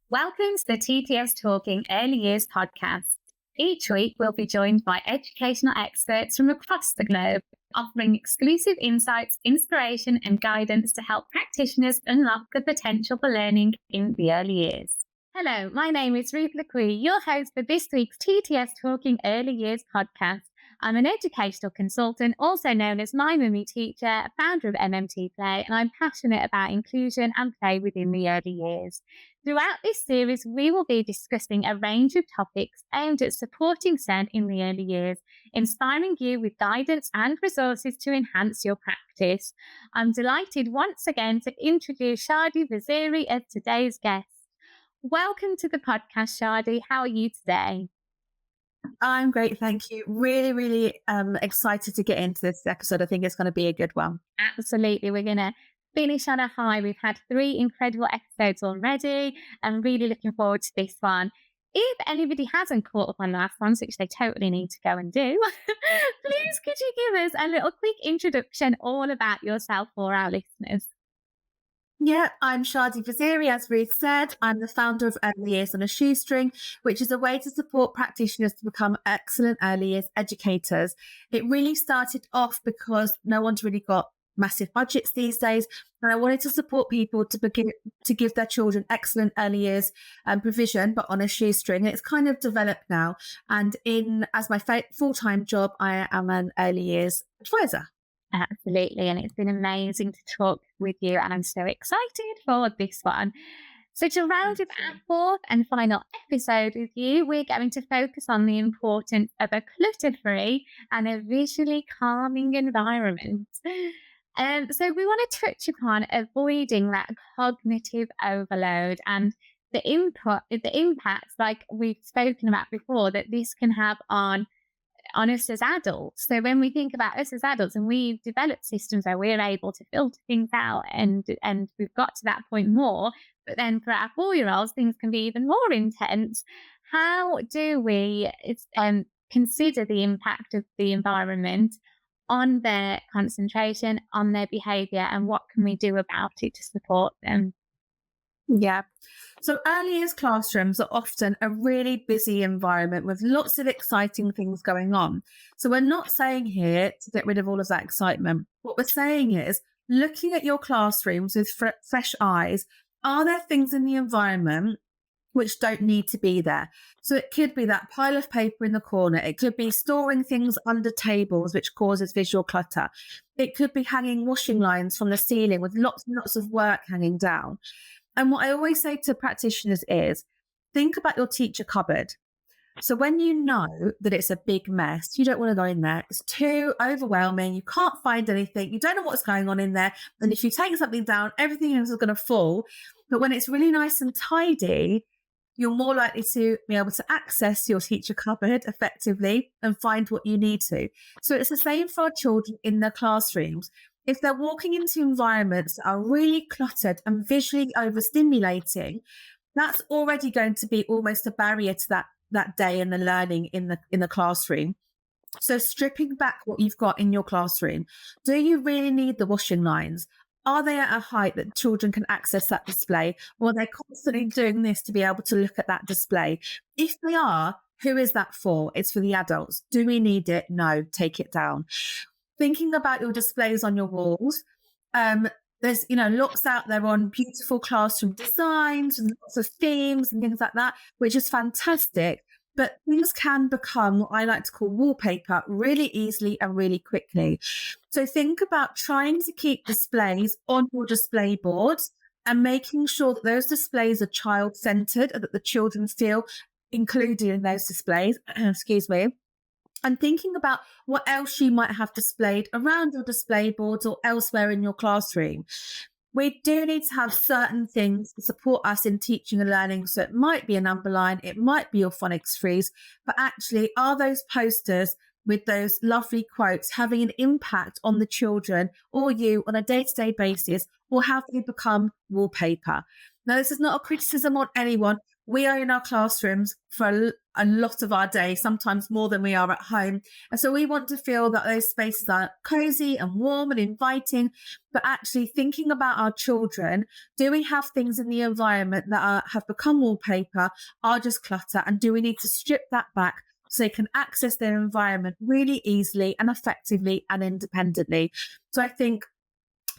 Welcome to the TTS Talking Early Years podcast. Each week, we'll be joined by educational experts from across the globe, offering exclusive insights, inspiration, and guidance to help practitioners unlock the potential for learning in the early years. Hello, my name is Ruth Lue-Quee, your host for this week's TTS Talking Early Years podcast. I'm an educational consultant, also known as My Mummy Teacher, founder of MMT Play, and I'm passionate about inclusion and play within the early years. Throughout this series, we will be discussing a range of topics aimed at supporting SEN in the early years, inspiring you with guidance and resources to enhance your practice. I'm delighted once again to introduce Shardi Vaziri as today's guest. Welcome to the podcast, Shardi. How are you today? I'm great, thank you. Really excited to get into this episode. I think it's going to be a good one. Absolutely. We're going to finish on a high. We've had 3 incredible episodes already. I'm really looking forward to this one. If anybody hasn't caught up on last ones, which they totally need to go and do, please could you give us a little quick introduction all about yourself for our listeners? Yeah, I'm Shardi Vaziri, as Ruth said. I'm the founder of Early Years on a Shoestring, which is a way to support practitioners to become excellent early years educators. It really started off because no one's really got massive budgets these days, and I wanted to support people to begin to give their children excellent early years provision, but on a shoestring. And it's kind of developed now. And as my full-time job, I am an early years advisor. Absolutely. And it's been amazing to talk with you. And I'm so excited for this one. So to round up our 4th and final episode with you, we're going to focus on the importance of a clutter-free and a visually calming environment. So we want to touch upon avoiding that cognitive overload and the impacts, like we've spoken about before, that this can have on us as adults. So when we think about us as adults and we've developed systems where we're able to filter things out and we've got to that point more, but then for our 4-year-olds, things can be even more intense. How do we consider the impact of the environment on their concentration, on their behaviour, and what can we do about it to support them? Yeah. So early years classrooms are often a really busy environment with lots of exciting things going on. So we're not saying here to get rid of all of that excitement. What we're saying is looking at your classrooms with fresh eyes. Are there things in the environment which don't need to be there? So it could be that pile of paper in the corner. It could be storing things under tables, which causes visual clutter. It could be hanging washing lines from the ceiling with lots and lots of work hanging down. And what I always say to practitioners is, think about your teacher cupboard. So when you know that it's a big mess, you don't want to go in there. It's too overwhelming. You can't find anything. You don't know what's going on in there. And if you take something down, everything else is going to fall. But when it's really nice and tidy, you're more likely to be able to access your teacher cupboard effectively and find what you need to. So it's the same for our children in their classrooms. If they're walking into environments that are really cluttered and visually overstimulating, that's already going to be almost a barrier to that day and the learning in the classroom. So stripping back what you've got in your classroom. Do you really need the washing lines? Are they at a height that children can access that display? Or are they constantly doing this to be able to look at that display? If they are, who is that for? It's for the adults. Do we need it? No, take it down. Thinking about your displays on your walls, there's lots out there on beautiful classroom designs and lots of themes and things like that, which is fantastic. But things can become what I like to call wallpaper really easily and really quickly. So think about trying to keep displays on your display boards and making sure that those displays are child-centered and that the children feel included in those displays. Excuse me. And thinking about what else you might have displayed around your display boards or elsewhere in your classroom. We do need to have certain things to support us in teaching and learning. So it might be a number line, it might be your phonics frieze, but actually are those posters with those lovely quotes having an impact on the children or you on a day-to-day basis, or have they become wallpaper? Now, this is not a criticism on anyone. we are in our classrooms for a lot of our day, sometimes more than we are at home. And so we want to feel that those spaces are cozy and warm and inviting, but actually thinking about our children. Do we have things in the environment that have become wallpaper, are just clutter? And do we need to strip that back so they can access their environment really easily and effectively and independently? So I think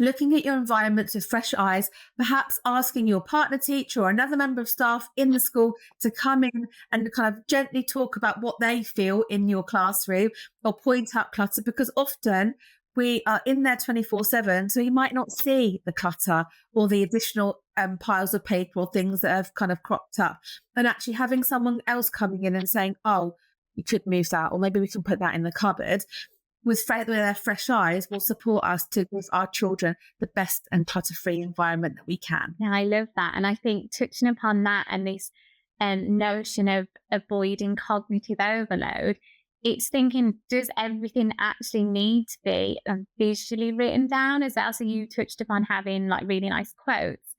looking at your environments with fresh eyes, perhaps asking your partner teacher or another member of staff in the school to come in and kind of gently talk about what they feel in your classroom or point out clutter, because often we are in there 24/7, so you might not see the clutter or the additional piles of paper or things that have kind of cropped up. And actually having someone else coming in and saying, oh, you could move that, or maybe we can put that in the cupboard, with their fresh eyes will support us to give our children the best and clutter-free environment that we can. Yeah, I love that. And I think touching upon that and this notion of avoiding cognitive overload, it's thinking, does everything actually need to be visually written down as well? So you touched upon having like really nice quotes.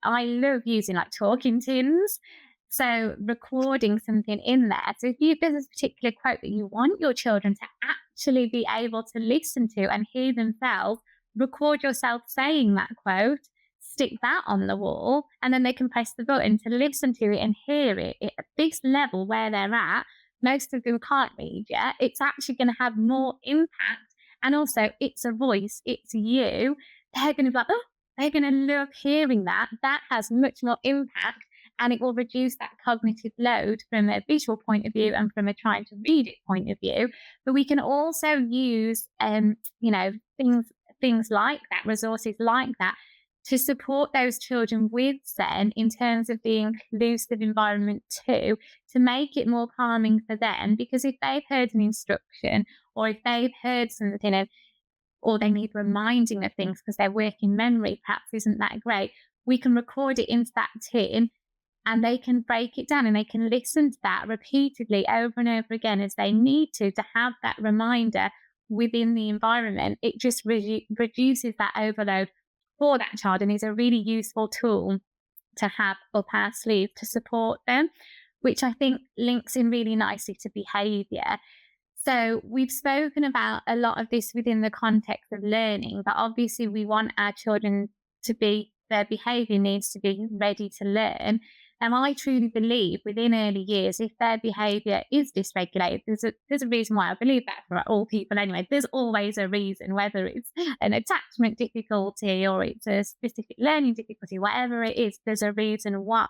I love using like talking tins. So recording something in there. So if there's a particular quote that you want your children to actually be able to listen to and hear themselves, record yourself saying that quote, stick that on the wall, and then they can press the button to listen to it and hear it at this level where they're at. Most of them can't read yet. It's actually going to have more impact. And also, it's a voice, it's you. They're going to be like, oh, they're going to love hearing that. That has much more impact. And it will reduce that cognitive load from a visual point of view and from a trying to read it point of view. But we can also use, things like that, resources like that, to support those children with Zen in terms of the inclusive environment too, to make it more calming for them. Because if they've heard an instruction, or if they've heard something or they need reminding of things because their working memory perhaps isn't that great, we can record it into that tin, and they can break it down and they can listen to that repeatedly over and over again as they need to have that reminder within the environment. It just reduces that overload for that child and is a really useful tool to have up our sleeve to support them, which I think links in really nicely to behaviour. So we've spoken about a lot of this within the context of learning, but obviously we want our children their behaviour needs to be ready to learn. And I truly believe within early years, if their behaviour is dysregulated, there's a reason why I believe that for all people anyway. There's always a reason, whether it's an attachment difficulty or it's a specific learning difficulty, whatever it is, there's a reason why.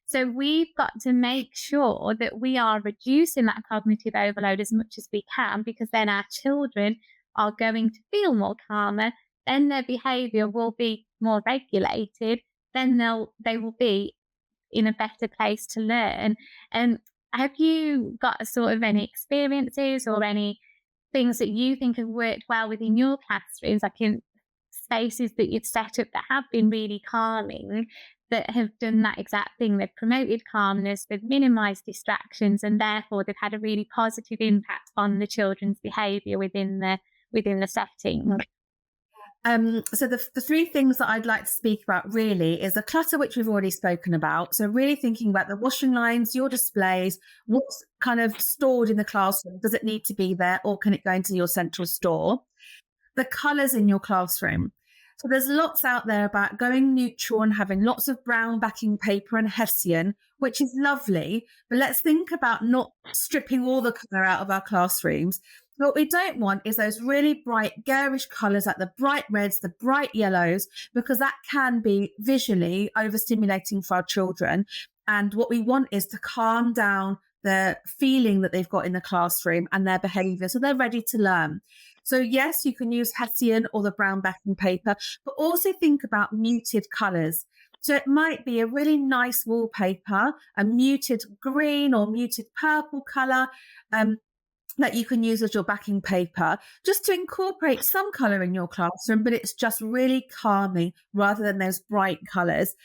So we've got to make sure that we are reducing that cognitive overload as much as we can, because then our children are going to feel more calmer, then their behaviour will be more regulated, then they will be in a better place to learn. And have you got sort of any experiences or any things that you think have worked well within your classrooms, like in spaces that you've set up that have been really calming, that have done that exact thing? They've promoted calmness, they've minimized distractions, and therefore they've had a really positive impact on the children's behavior within the setting. So the three things that I'd like to speak about really is the clutter, which we've already spoken about. So really thinking about the washing lines, your displays, what's kind of stored in the classroom. Does it need to be there, or can it go into your central store? The colours in your classroom. So there's lots out there about going neutral and having lots of brown backing paper and Hessian, which is lovely. But let's think about not stripping all the colour out of our classrooms. What we don't want is those really bright, garish colours, like the bright reds, the bright yellows, because that can be visually overstimulating for our children. And what we want is to calm down the feeling that they've got in the classroom and their behaviour, so they're ready to learn. So yes, you can use Hessian or the brown backing paper, but also think about muted colours. So it might be a really nice wallpaper, a muted green or muted purple colour, that you can use as your backing paper, just to incorporate some colour in your classroom, but it's just really calming rather than those bright colours.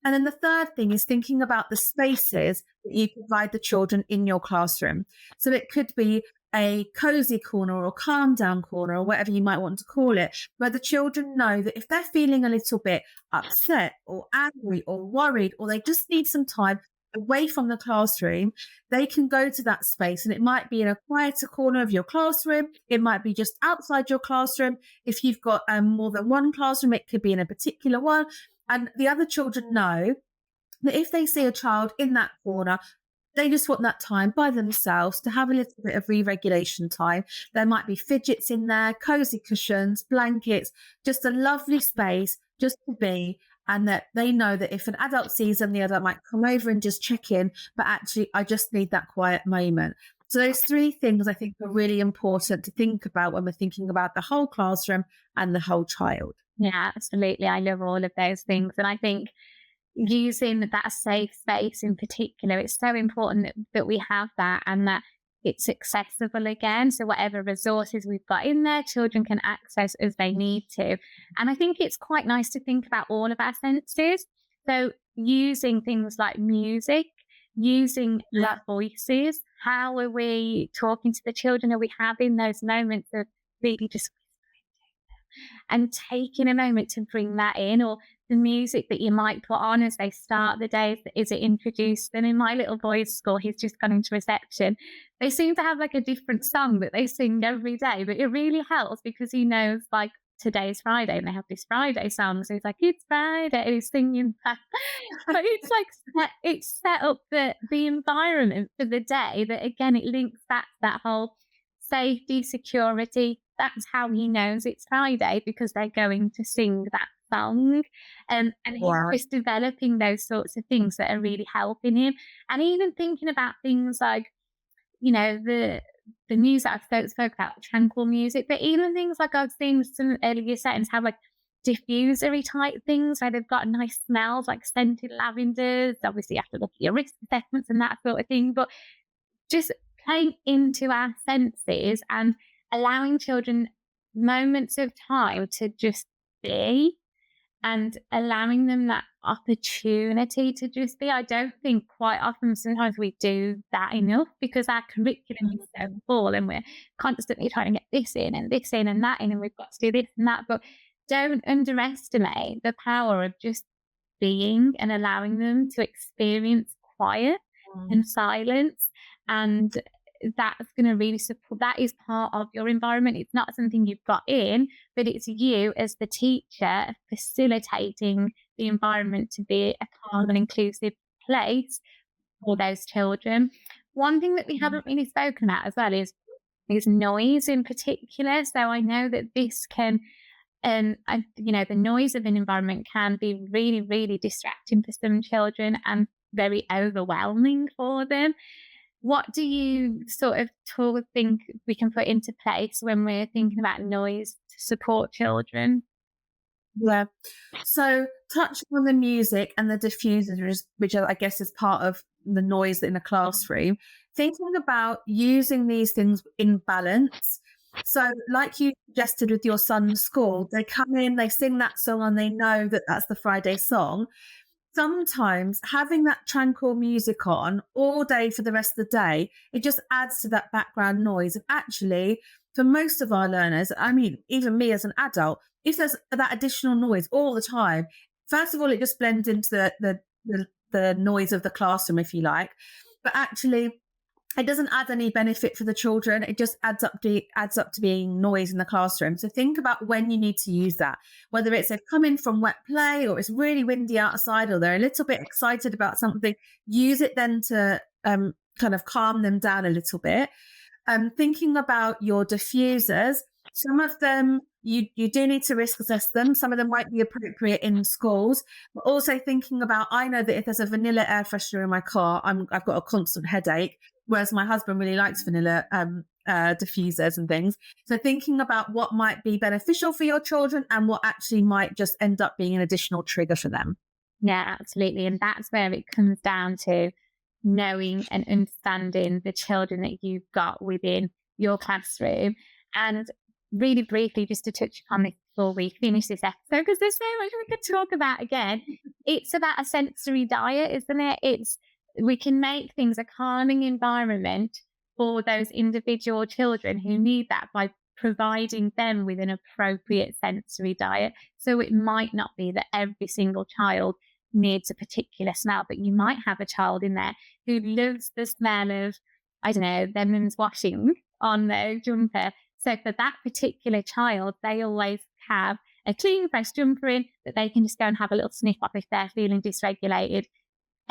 And then the third thing is thinking about the spaces that you provide the children in your classroom. So it could be a cozy corner or calm down corner or whatever you might want to call it, where the children know that if they're feeling a little bit upset or angry or worried, or they just need some time away from the classroom, they can go to that space. And it might be in a quieter corner of your classroom. It might be just outside your classroom. If you've got more than one classroom, it could be in a particular one. And the other children know that if they see a child in that corner, they just want that time by themselves to have a little bit of re-regulation time. There might be fidgets in there, cozy cushions, blankets, just a lovely space just to be. And that they know that if an adult sees them, the adult might come over and just check in. But actually, I just need that quiet moment. So those three things I think are really important to think about when we're thinking about the whole classroom and the whole child. Yeah, absolutely. I love all of those things. And I think using that safe space in particular, it's so important that we have that, and that it's accessible again. So whatever resources we've got in there, children can access as they need to. And I think it's quite nice to think about all of our senses. So using things like music, using our voices, how are we talking to the children? Are we having those moments of really just and taking a moment to bring that in, or the music that you might put on as they start the day, is it introduced? And in my little boy's school, he's just gone into reception. They seem to have like a different song that they sing every day, but it really helps because he knows like today's Friday and they have this Friday song. So he's like, it's Friday, and he's singing that. But it's like, it's set up the environment for the day that again, it links back to that whole safety, security. That's how he knows it's Friday, because they're going to sing that song. And he's just developing those sorts of things that are really helping him. And even thinking about things like, you know, the music I've spoke about, tranquil music, but even things like I've seen some earlier settings have like diffusery type things where they've got nice smells like scented lavenders. Obviously, you have to look at your risk assessments and that sort of thing, but just playing into our senses and allowing children moments of time to just be, and allowing them that opportunity to just be. I don't think quite often, sometimes we do that enough because our curriculum is so full and we're constantly trying to get this in and this in and that in, and we've got to do this and that. But don't underestimate the power of just being and allowing them to experience quiet and silence. And that's going to really support. That is part of your environment. It's not something you've got in, but it's you as the teacher facilitating the environment to be a calm and inclusive place for those children. One thing that we haven't really spoken about as well is noise in particular. So I know that this can, you know, the noise of an environment can be really, really distracting for some children and very overwhelming for them. What do you sort of think we can put into place when we're thinking about noise to support children? Yeah. So touching on the music and the diffusers, which I guess is part of the noise in a classroom, thinking about using these things in balance. So like you suggested with your son's school, they come in, they sing that song and they know that that's the Friday song. Sometimes having that tranquil music on all day for the rest of the day, it just adds to that background noise. And actually, for most of our learners, I mean, even me as an adult, if there's that additional noise all the time, first of all, it just blends into the noise of the classroom, if you like. But actually, it doesn't add any benefit for the children. It just adds up to being noise in the classroom. So think about when you need to use that, whether it's they've come in from wet play or it's really windy outside or they're a little bit excited about something. Use it then to kind of calm them down a little bit. Thinking about your diffusers, some of them you do need to risk assess them. Some of them might be appropriate in schools, but also thinking about, I know that if there's a vanilla air freshener in my car, I've got a constant headache, whereas my husband really likes vanilla diffusers and things. So thinking about what might be beneficial for your children and what actually might just end up being an additional trigger for them. Yeah, absolutely. And that's where it comes down to knowing and understanding the children that you've got within your classroom. And really briefly, just to touch upon this before we finish this episode, because there's so much we could talk about again. It's about a sensory diet, isn't it? We can make things a calming environment for those individual children who need that by providing them with an appropriate sensory diet. So it might not be that every single child needs a particular smell, but you might have a child in there who loves the smell of, I don't know, their mum's washing on their jumper. So for that particular child, they always have a clean, fresh jumper in that they can just go and have a little sniff of if they're feeling dysregulated.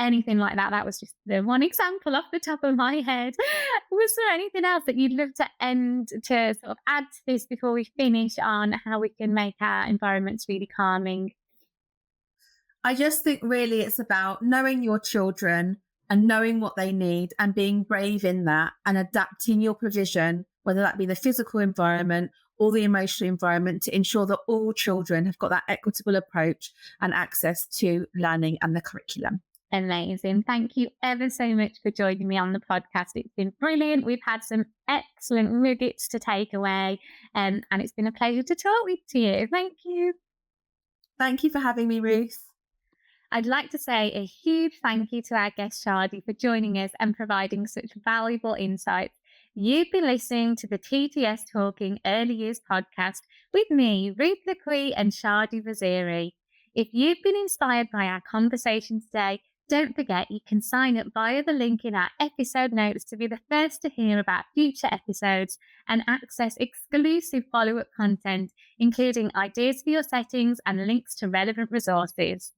Anything like that. That was just the one example off the top of my head. Was there anything else that you'd love to sort of add to this before we finish on how we can make our environments really calming? I just think really it's about knowing your children and knowing what they need and being brave in that and adapting your provision, whether that be the physical environment or the emotional environment, to ensure that all children have got that equitable approach and access to learning and the curriculum. Amazing. Thank you ever so much for joining me on the podcast. It's been brilliant. We've had some excellent nuggets to take away, and it's been a pleasure to talk with you. Thank you. Thank you for having me, Ruth. I'd like to say a huge thank you to our guest Shardi for joining us and providing such valuable insights. You've been listening to the TTS Talking Early Years podcast with me, Ruth Lue-Quee and Shardi Vaziri. If you've been inspired by our conversation today, don't forget you can sign up via the link in our episode notes to be the first to hear about future episodes and access exclusive follow-up content, including ideas for your settings and links to relevant resources.